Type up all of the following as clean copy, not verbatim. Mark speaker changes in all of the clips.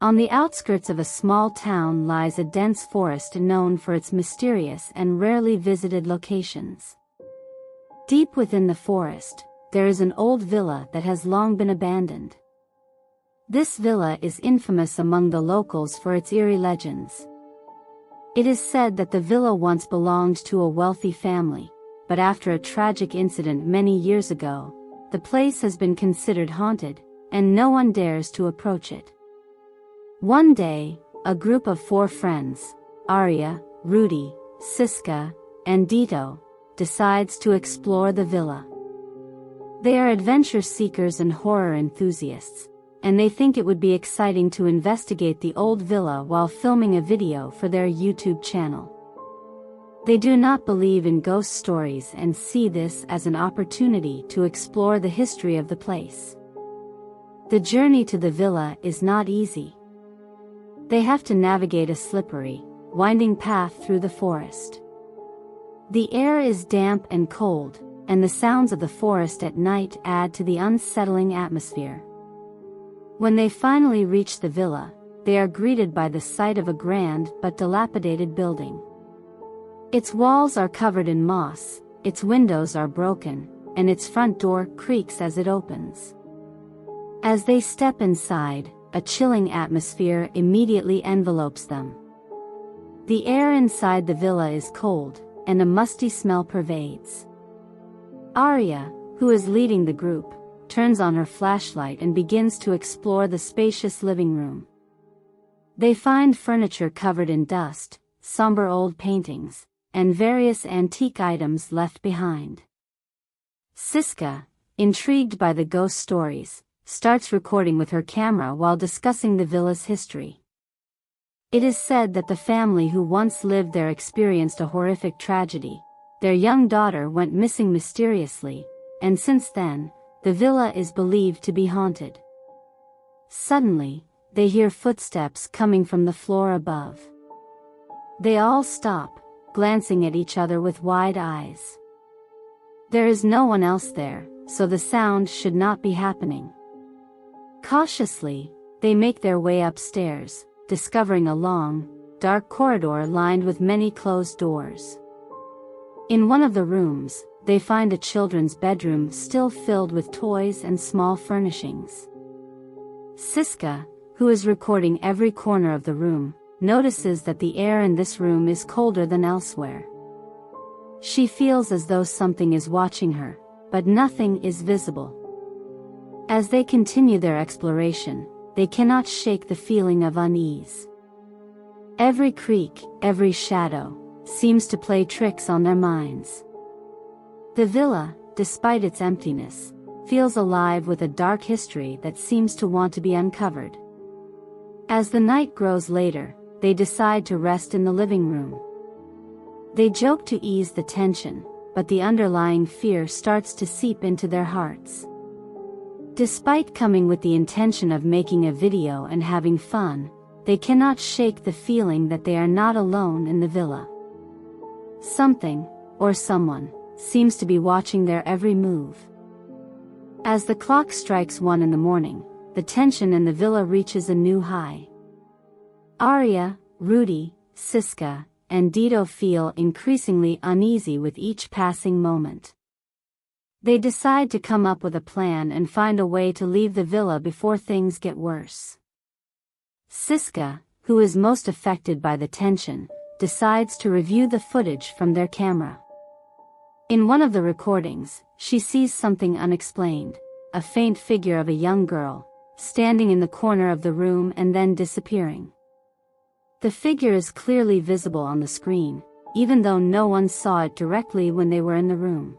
Speaker 1: On the outskirts of a small town lies a dense forest known for its mysterious and rarely visited locations. Deep within the forest, there is an old villa that has long been abandoned. This villa is infamous among the locals for its eerie legends. It is said that the villa once belonged to a wealthy family, but after a tragic incident many years ago, the place has been considered haunted, and no one dares to approach it. One day, a group of 4 friends, Aria, Rudi, Siska, and Dito, decides to explore the villa. They are adventure seekers and horror enthusiasts, and they think it would be exciting to investigate the old villa while filming a video for their YouTube channel. They do not believe in ghost stories and see this as an opportunity to explore the history of the place. The journey to the villa is not easy. They have to navigate a slippery, winding path through the forest. The air is damp and cold, and the sounds of the forest at night add to the unsettling atmosphere. When they finally reach the villa, they are greeted by the sight of a grand but dilapidated building. Its walls are covered in moss, its windows are broken, and its front door creaks as it opens. As they step inside, a chilling atmosphere immediately envelopes them. The air inside the villa is cold, and a musty smell pervades. Aria, who is leading the group, turns on her flashlight and begins to explore the spacious living room. They find furniture covered in dust, somber old paintings, and various antique items left behind. Siska, intrigued by the ghost stories, starts recording with her camera while discussing the villa's history. It is said that the family who once lived there experienced a horrific tragedy. Their young daughter went missing mysteriously, and since then, the villa is believed to be haunted. Suddenly, they hear footsteps coming from the floor above. They all stop, glancing at each other with wide eyes. There is no one else there, so the sound should not be happening. Cautiously, they make their way upstairs, discovering a long, dark corridor lined with many closed doors. In one of the rooms, they find a children's bedroom still filled with toys and small furnishings. Siska, who is recording every corner of the room, notices that the air in this room is colder than elsewhere. She feels as though something is watching her, but nothing is visible. As they continue their exploration, they cannot shake the feeling of unease. Every creak, every shadow, seems to play tricks on their minds. The villa, despite its emptiness, feels alive with a dark history that seems to want to be uncovered. As the night grows later, they decide to rest in the living room. They joke to ease the tension, but the underlying fear starts to seep into their hearts. Despite coming with the intention of making a video and having fun, they cannot shake the feeling that they are not alone in the villa. Something, or someone, seems to be watching their every move. As the clock strikes 1 in the morning, the tension in the villa reaches a new high. Aria, Rudi, Siska, and Dito feel increasingly uneasy with each passing moment. They decide to come up with a plan and find a way to leave the villa before things get worse. Siska, who is most affected by the tension, decides to review the footage from their camera. In one of the recordings, she sees something unexplained, a faint figure of a young girl, standing in the corner of the room and then disappearing. The figure is clearly visible on the screen, even though no one saw it directly when they were in the room.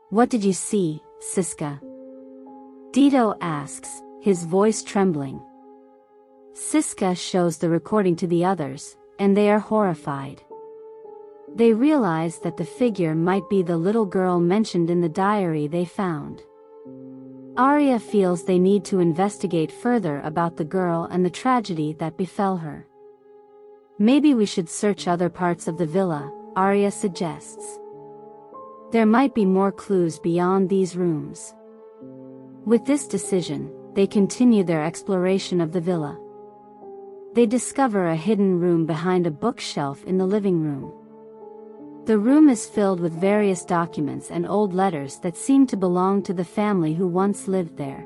Speaker 1: "What did you see, Siska?" Dito asks, his voice trembling. Siska shows the recording to the others, and they are horrified. They realize that the figure might be the little girl mentioned in the diary they found. Aria feels they need to investigate further about the girl and the tragedy that befell her. "Maybe we should search other parts of the villa," Aria suggests. "There might be more clues beyond these rooms." With this decision, they continue their exploration of the villa. They discover a hidden room behind a bookshelf in the living room. The room is filled with various documents and old letters that seem to belong to the family who once lived there.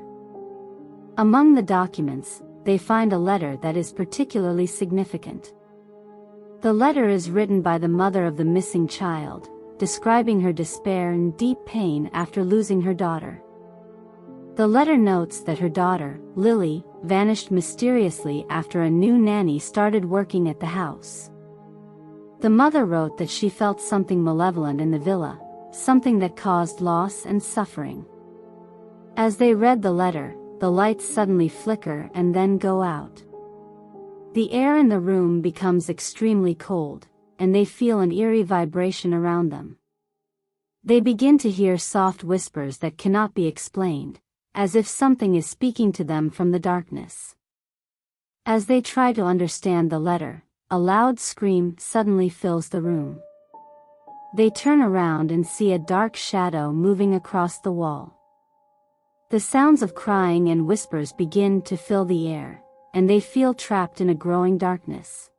Speaker 1: Among the documents, they find a letter that is particularly significant. The letter is written by the mother of the missing child, describing her despair and deep pain after losing her daughter. The letter notes that her daughter, Lily, vanished mysteriously after a new nanny started working at the house. The mother wrote that she felt something malevolent in the villa, something that caused loss and suffering. As they read the letter, the lights suddenly flicker and then go out. The air in the room becomes extremely cold, and they feel an eerie vibration around them. They begin to hear soft whispers that cannot be explained, as if something is speaking to them from the darkness. As they try to understand the letter, a loud scream suddenly fills the room. They turn around and see a dark shadow moving across the wall. The sounds of crying and whispers begin to fill the air, and they feel trapped in a growing darkness.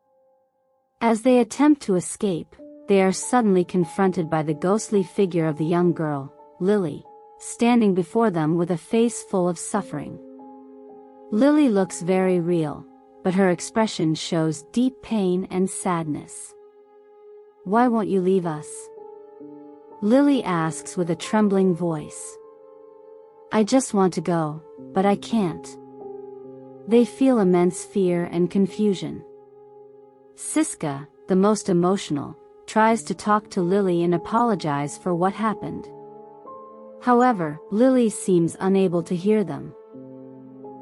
Speaker 1: As they attempt to escape, they are suddenly confronted by the ghostly figure of the young girl, Lily, standing before them with a face full of suffering. Lily looks very real, but her expression shows deep pain and sadness. "Why won't you leave us?" Lily asks with a trembling voice. "I just want to go, but I can't." They feel immense fear and confusion. Siska, the most emotional, tries to talk to Lily and apologize for what happened. However, Lily seems unable to hear them.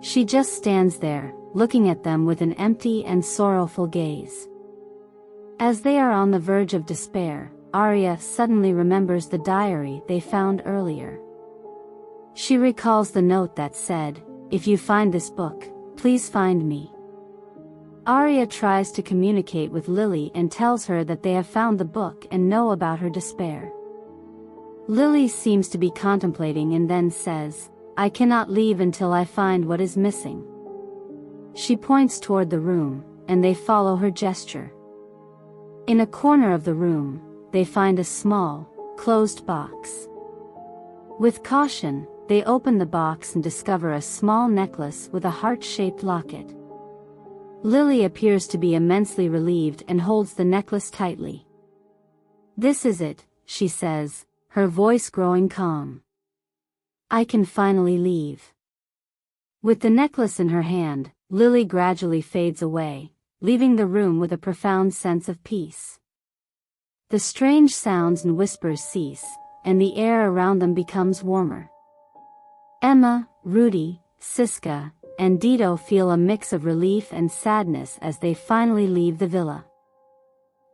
Speaker 1: She just stands there, looking at them with an empty and sorrowful gaze. As they are on the verge of despair, Aria suddenly remembers the diary they found earlier. She recalls the note that said, "If you find this book, please find me." Aria tries to communicate with Lily and tells her that they have found the book and know about her despair. Lily seems to be contemplating and then says, "I cannot leave until I find what is missing." She points toward the room, and they follow her gesture. In a corner of the room, they find a small, closed box. With caution, they open the box and discover a small necklace with a heart-shaped locket. Lily appears to be immensely relieved and holds the necklace tightly. "This is it," she says, her voice growing calm. "I can finally leave." With the necklace in her hand, Lily gradually fades away, leaving the room with a profound sense of peace. The strange sounds and whispers cease, and the air around them becomes warmer. Emma, Rudi, Siska, and Dito feel a mix of relief and sadness as they finally leave the villa.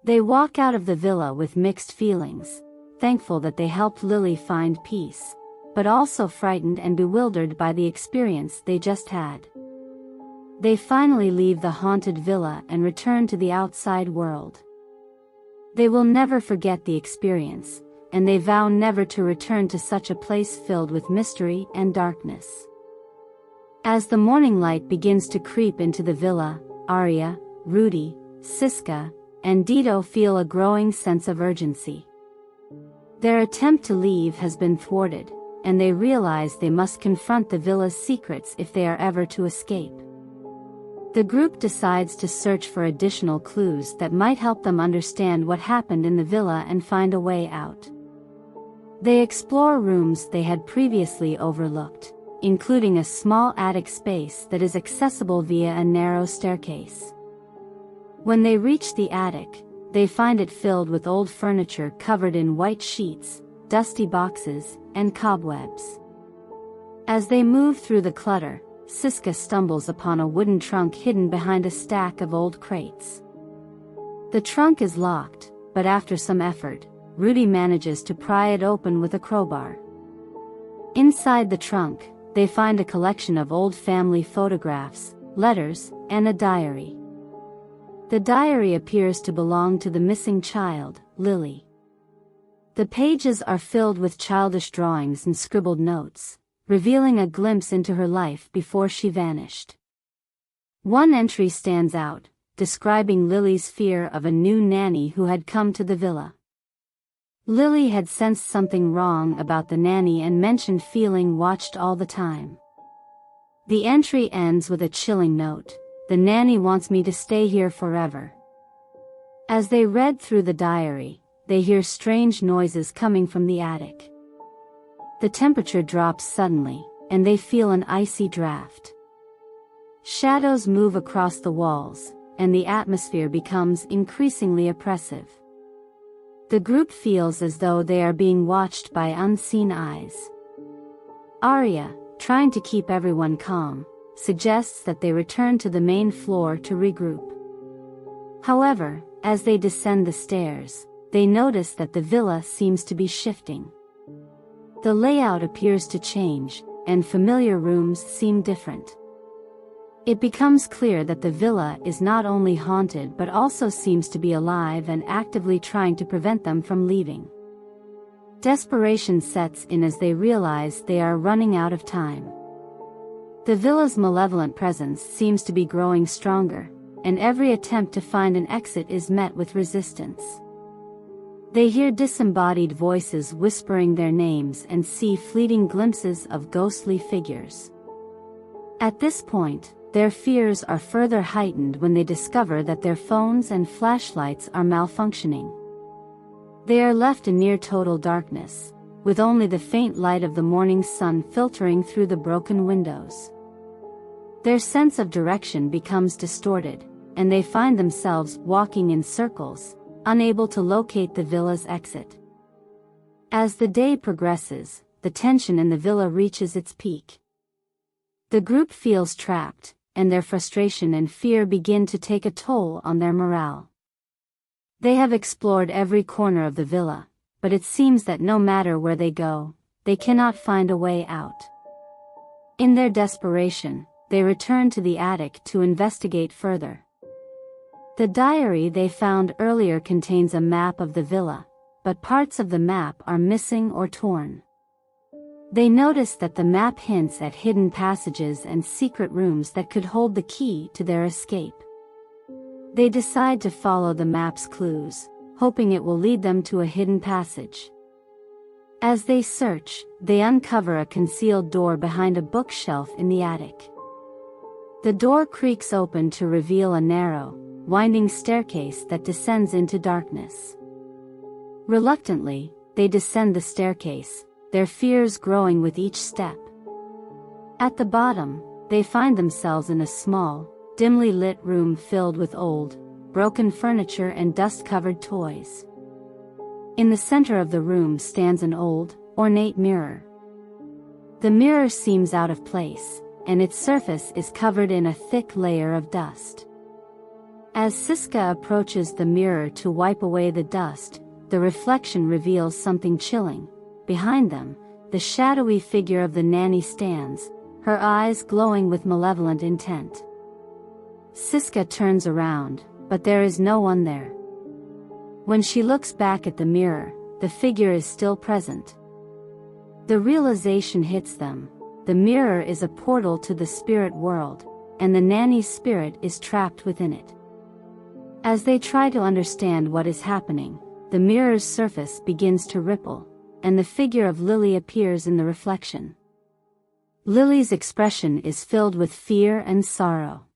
Speaker 1: They walk out of the villa with mixed feelings, thankful that they helped Lily find peace, but also frightened and bewildered by the experience they just had. They finally leave the haunted villa and return to the outside world. They will never forget the experience, and they vow never to return to such a place filled with mystery and darkness. As the morning light begins to creep into the villa, Aria, Rudi, Siska, and Dito feel a growing sense of urgency. Their attempt to leave has been thwarted, and they realize they must confront the villa's secrets if they are ever to escape. The group decides to search for additional clues that might help them understand what happened in the villa and find a way out. They explore rooms they had previously overlooked, including a small attic space that is accessible via a narrow staircase. When they reach the attic, they find it filled with old furniture covered in white sheets, dusty boxes, and cobwebs. As they move through the clutter, Siska stumbles upon a wooden trunk hidden behind a stack of old crates. The trunk is locked, but after some effort, Rudi manages to pry it open with a crowbar. Inside the trunk, they find a collection of old family photographs, letters, and a diary. The diary appears to belong to the missing child, Lily. The pages are filled with childish drawings and scribbled notes, revealing a glimpse into her life before she vanished. One entry stands out, describing Lily's fear of a new nanny who had come to the villa. Lily had sensed something wrong about the nanny and mentioned feeling watched all the time. The entry ends with a chilling note: "The nanny wants me to stay here forever." As they read through the diary, they hear strange noises coming from the attic. The temperature drops suddenly, and they feel an icy draft. Shadows move across the walls, and the atmosphere becomes increasingly oppressive. The group feels as though they are being watched by unseen eyes. Aria, trying to keep everyone calm, suggests that they return to the main floor to regroup. However, as they descend the stairs, they notice that the villa seems to be shifting. The layout appears to change, and familiar rooms seem different. It becomes clear that the villa is not only haunted but also seems to be alive and actively trying to prevent them from leaving. Desperation sets in as they realize they are running out of time. The villa's malevolent presence seems to be growing stronger, and every attempt to find an exit is met with resistance. They hear disembodied voices whispering their names and see fleeting glimpses of ghostly figures. At this point, their fears are further heightened when they discover that their phones and flashlights are malfunctioning. They are left in near total darkness, with only the faint light of the morning sun filtering through the broken windows. Their sense of direction becomes distorted, and they find themselves walking in circles, unable to locate the villa's exit. As the day progresses, the tension in the villa reaches its peak. The group feels trapped, and their frustration and fear begin to take a toll on their morale. They have explored every corner of the villa, but it seems that no matter where they go, they cannot find a way out. In their desperation, they return to the attic to investigate further. The diary they found earlier contains a map of the villa, but parts of the map are missing or torn. They notice that the map hints at hidden passages and secret rooms that could hold the key to their escape. They decide to follow the map's clues, hoping it will lead them to a hidden passage. As they search, they uncover a concealed door behind a bookshelf in the attic. The door creaks open to reveal a narrow, winding staircase that descends into darkness. Reluctantly, they descend the staircase, their fears growing with each step. At the bottom, they find themselves in a small, dimly lit room filled with old, broken furniture and dust-covered toys. In the center of the room stands an old, ornate mirror. The mirror seems out of place, and its surface is covered in a thick layer of dust. As Siska approaches the mirror to wipe away the dust, the reflection reveals something chilling. Behind them, the shadowy figure of the nanny stands, her eyes glowing with malevolent intent. Siska turns around, but there is no one there. When she looks back at the mirror, the figure is still present. The realization hits them: the mirror is a portal to the spirit world, and the nanny's spirit is trapped within it. As they try to understand what is happening, the mirror's surface begins to ripple, and the figure of Lily appears in the reflection. Lily's expression is filled with fear and sorrow.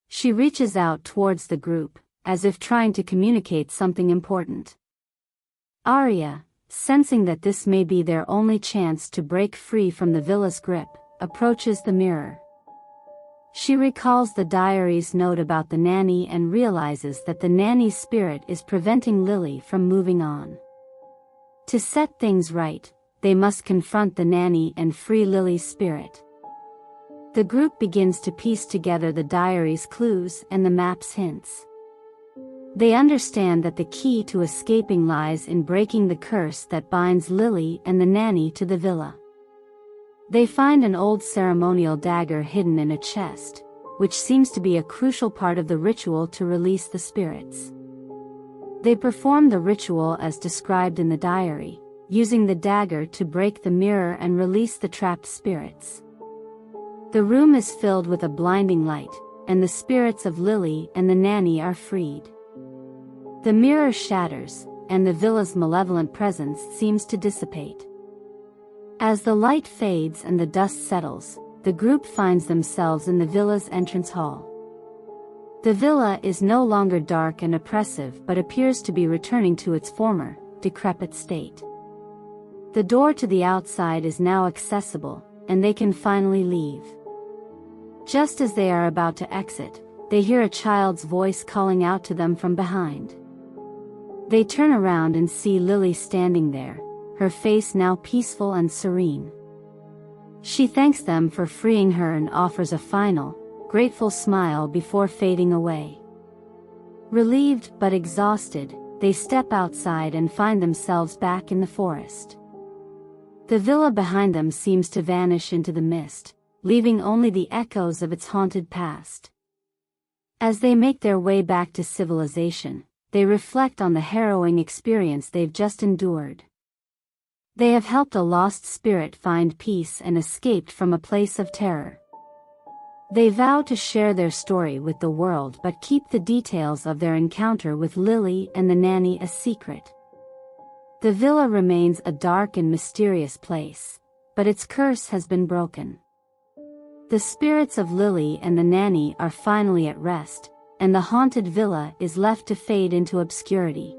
Speaker 1: She reaches out towards the group, as if trying to communicate something important. Aria, sensing that this may be their only chance to break free from the villa's grip, approaches the mirror. She recalls the diary's note about the nanny and realizes that the nanny's spirit is preventing Lily from moving on. To set things right, they must confront the nanny and free Lily's spirit. The group begins to piece together the diary's clues and the map's hints. They understand that the key to escaping lies in breaking the curse that binds Lily and the nanny to the villa. They find an old ceremonial dagger hidden in a chest, which seems to be a crucial part of the ritual to release the spirits. They perform the ritual as described in the diary, using the dagger to break the mirror and release the trapped spirits. The room is filled with a blinding light, and the spirits of Lily and the nanny are freed. The mirror shatters, and the villa's malevolent presence seems to dissipate. As the light fades and the dust settles, the group finds themselves in the villa's entrance hall. The villa is no longer dark and oppressive but appears to be returning to its former, decrepit state. The door to the outside is now accessible, and they can finally leave. Just as they are about to exit, they hear a child's voice calling out to them from behind. They turn around and see Lily standing there, her face now peaceful and serene. She thanks them for freeing her and offers a final, grateful smile before fading away. Relieved but exhausted, they step outside and find themselves back in the forest. The villa behind them seems to vanish into the mist, leaving only the echoes of its haunted past. As they make their way back to civilization, they reflect on the harrowing experience they've just endured. They have helped a lost spirit find peace and escaped from a place of terror. They vow to share their story with the world but keep the details of their encounter with Lily and the nanny a secret. The villa remains a dark and mysterious place, but its curse has been broken. The spirits of Lily and the nanny are finally at rest, and the haunted villa is left to fade into obscurity.